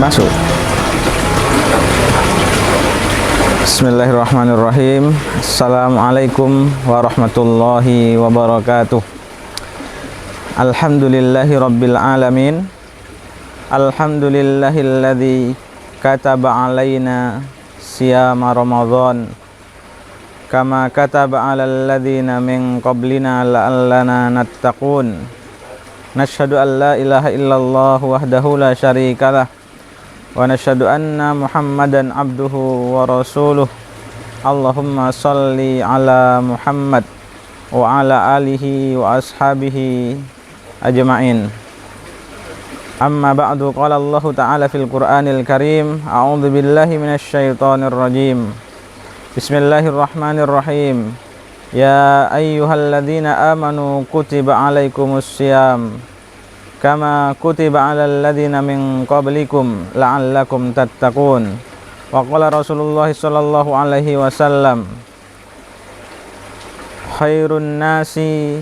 Masuk. Bismillahirrahmanirrahim. Assalamualaikum warahmatullahi wabarakatuh. Alhamdulillahi rabbil alamin. Alhamdulillahilladzi kataba alaina siyama Ramadan kama kataba alal ladzina min qablina la'allana nattaqun. Nashhadu an la ilaha illallah wahdahu la syarikalah wa nashhadu anna Muhammadan abduhu wa rasuluh. Allahumma salli ala Muhammad wa ala alihi wa ashabihi ajma'in. Amma ba'du, qala Allah ta'ala fil Qur'anil Karim, a'udzu billahi minasy syaithanir rajim. Bismillahirrahmanirrahim. Ya ayyuhalladzina amanu kutiba alaikumus syiyam kama kutiba alal ladzina min qablikum la'allakum tattaqun. Wa qala Rasulullah sallallahu alaihi wasallam, khairun nasi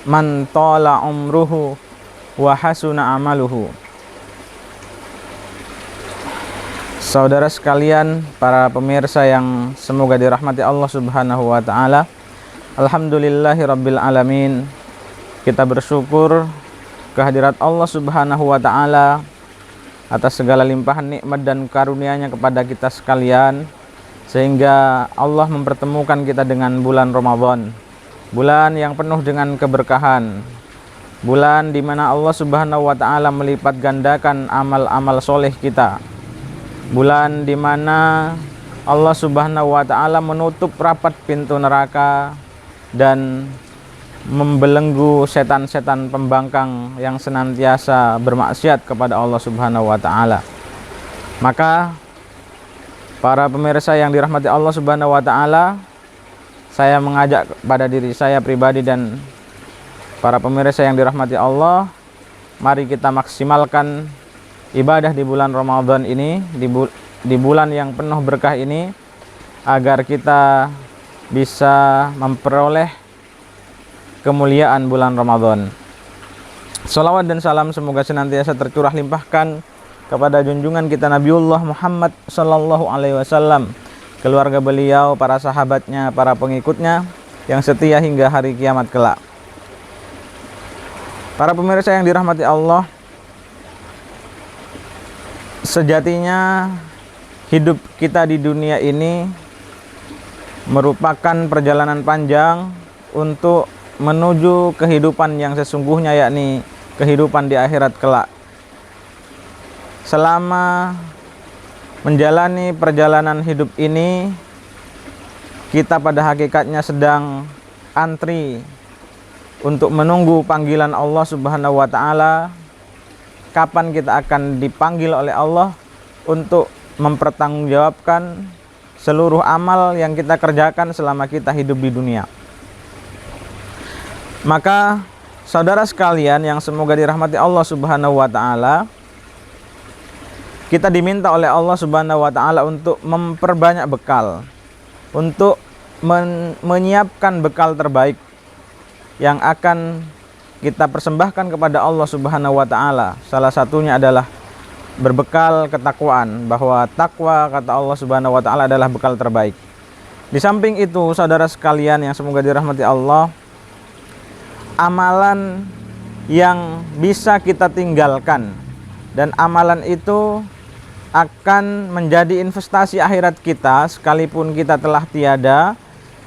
man tala umruhu wa hasuna amaluhu. Saudara sekalian, para pemirsa yang semoga dirahmati Allah Subhanahu wa taala, alhamdulillahirabbil alamin. Kita bersyukur kehadirat Allah Subhanahu wa taala atas segala limpahan nikmat dan karunia-Nya kepada kita sekalian, sehingga Allah mempertemukan kita dengan bulan Ramadan, bulan yang penuh dengan keberkahan, bulan di mana Allah Subhanahu wa taala melipat gandakan amal-amal soleh kita, bulan di mana Allah Subhanahu wa taala menutup rapat pintu neraka dan membelenggu setan-setan pembangkang yang senantiasa bermaksiat kepada Allah Subhanahu wa taala. Maka para pemirsa yang dirahmati Allah Subhanahu wa taala, saya mengajak pada diri saya pribadi dan para pemirsa yang dirahmati Allah, mari kita maksimalkan ibadah di bulan Ramadan ini, di bulan yang penuh berkah ini, agar kita bisa memperoleh kemuliaan bulan Ramadan. Salawat dan salam semoga senantiasa tercurah limpahkan kepada junjungan kita Nabiullah Muhammad sallallahu alaihi wasallam, keluarga beliau, para sahabatnya, para pengikutnya yang setia hingga hari kiamat kelak. Para pemirsa yang dirahmati Allah, sejatinya hidup kita di dunia ini merupakan perjalanan panjang untuk menuju kehidupan yang sesungguhnya, yakni kehidupan di akhirat kelak. Selama menjalani perjalanan hidup ini, kita pada hakikatnya sedang antri untuk menunggu panggilan Allah Subhanahu wa taala. Kapan kita akan dipanggil oleh Allah untuk mempertanggungjawabkan seluruh amal yang kita kerjakan selama kita hidup di dunia. Maka saudara sekalian yang semoga dirahmati Allah Subhanahu wa taala, kita diminta oleh Allah Subhanahu wa taala untuk memperbanyak bekal, untuk menyiapkan bekal terbaik yang akan kita persembahkan kepada Allah Subhanahu wa taala. Salah satunya adalah berbekal ketakwaan, bahwa takwa, kata Allah Subhanahu wa taala, adalah bekal terbaik. Di samping itu, saudara sekalian yang semoga dirahmati Allah, amalan yang bisa kita tinggalkan dan amalan itu akan menjadi investasi akhirat kita sekalipun kita telah tiada,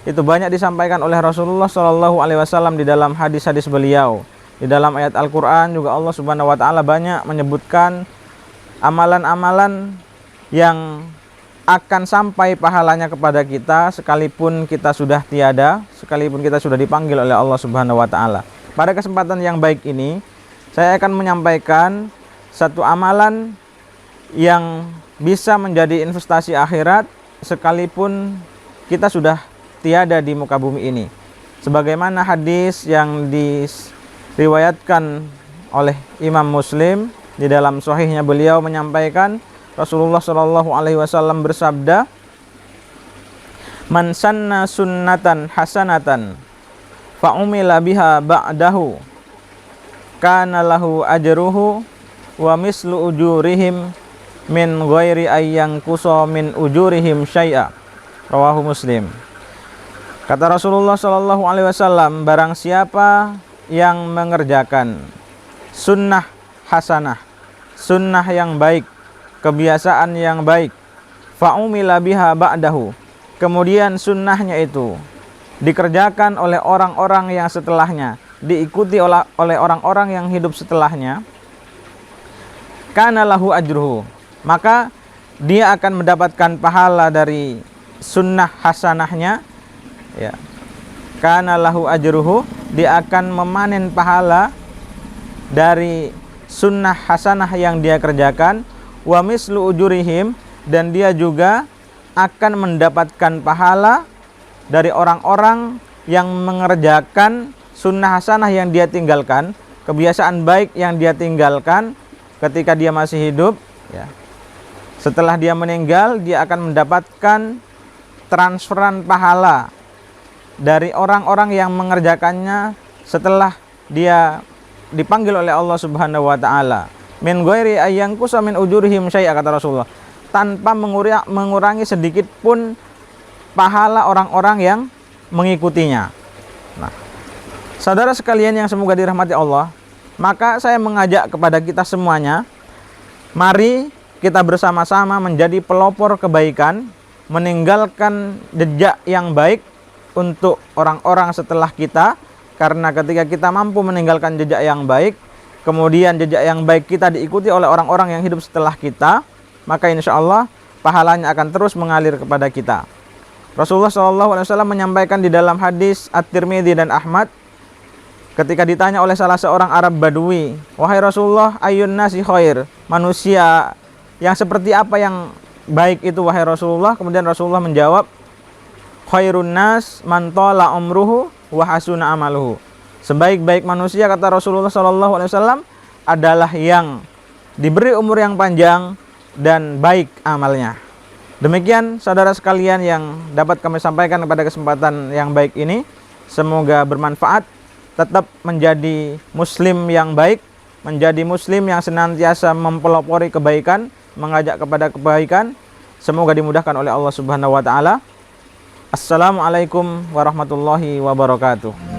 itu banyak disampaikan oleh Rasulullah Shallallahu alaihi wasallam di dalam hadis-hadis beliau. Di dalam ayat Al-Qur'an juga Allah Subhanahu wa taala banyak menyebutkan amalan-amalan yang akan sampai pahalanya kepada kita sekalipun kita sudah tiada, sekalipun kita sudah dipanggil oleh Allah Subhanahu wa taala. Pada kesempatan yang baik ini, saya akan menyampaikan satu amalan yang bisa menjadi investasi akhirat sekalipun kita sudah tiada di muka bumi ini. Sebagaimana hadis yang diriwayatkan oleh Imam Muslim, di dalam sahihnya beliau menyampaikan, Rasulullah Shallallahu alaihi wasallam bersabda, "Man sanna sunnatan hasanatan fa umila biha ba'dahu kana lahu ajruhu wa mislu ujurihim min ghairi ayyang kuso min ujurihim syai'a. Rawahu Muslim. Kata Rasulullah sallallahu alaihi wasallam, barang siapa yang mengerjakan sunnah hasanah, sunnah yang baik, kebiasaan yang baik, fa'umila biha ba'dahu, kemudian sunnahnya itu dikerjakan oleh orang-orang yang setelahnya, diikuti oleh orang-orang yang hidup setelahnya, kana lahu ajruhu, maka dia akan mendapatkan pahala dari sunnah hasanahnya, ya. Kana lahu ajruhu, dia akan memanen pahala dari sunnah hasanah yang dia kerjakan, wa mislu ujurihim, dan dia juga akan mendapatkan pahala dari orang-orang yang mengerjakan sunnah hasanah yang dia tinggalkan, kebiasaan baik yang dia tinggalkan ketika dia masih hidup, ya. Setelah dia meninggal, dia akan mendapatkan transferan pahala dari orang-orang yang mengerjakannya setelah dia dipanggil oleh Allah Subhanahu wa taala. Min ghairi ayyangkusa min ujurihim syai'a, kata Rasulullah, tanpa mengurangi sedikit pun pahala orang-orang yang mengikutinya. Nah, saudara sekalian yang semoga dirahmati Allah, maka saya mengajak kepada kita semuanya, mari kita bersama-sama menjadi pelopor kebaikan, meninggalkan jejak yang baik untuk orang-orang setelah kita. Karena ketika kita mampu meninggalkan jejak yang baik, kemudian jejak yang baik kita diikuti oleh orang-orang yang hidup setelah kita, maka insya Allah pahalanya akan terus mengalir kepada kita. Rasulullah SAW menyampaikan di dalam hadis At-Tirmidzi dan Ahmad, ketika ditanya oleh salah seorang Arab Badui, wahai Rasulullah, ayyun nasi khair, manusia yang seperti apa yang baik itu wahai Rasulullah? Kemudian Rasulullah menjawab, khairun nas man tala umruhu wa hasuna amaluhu. Sebaik-baik manusia, kata Rasulullah SAW, adalah yang diberi umur yang panjang dan baik amalnya. Demikian saudara sekalian yang dapat kami sampaikan pada kesempatan yang baik ini. Semoga bermanfaat. Tetap menjadi muslim yang baik, menjadi muslim yang senantiasa mempelopori kebaikan, mengajak kepada kebaikan. Semoga dimudahkan oleh Allah Subhanahu wa taala. Assalamualaikum warahmatullahi wabarakatuh.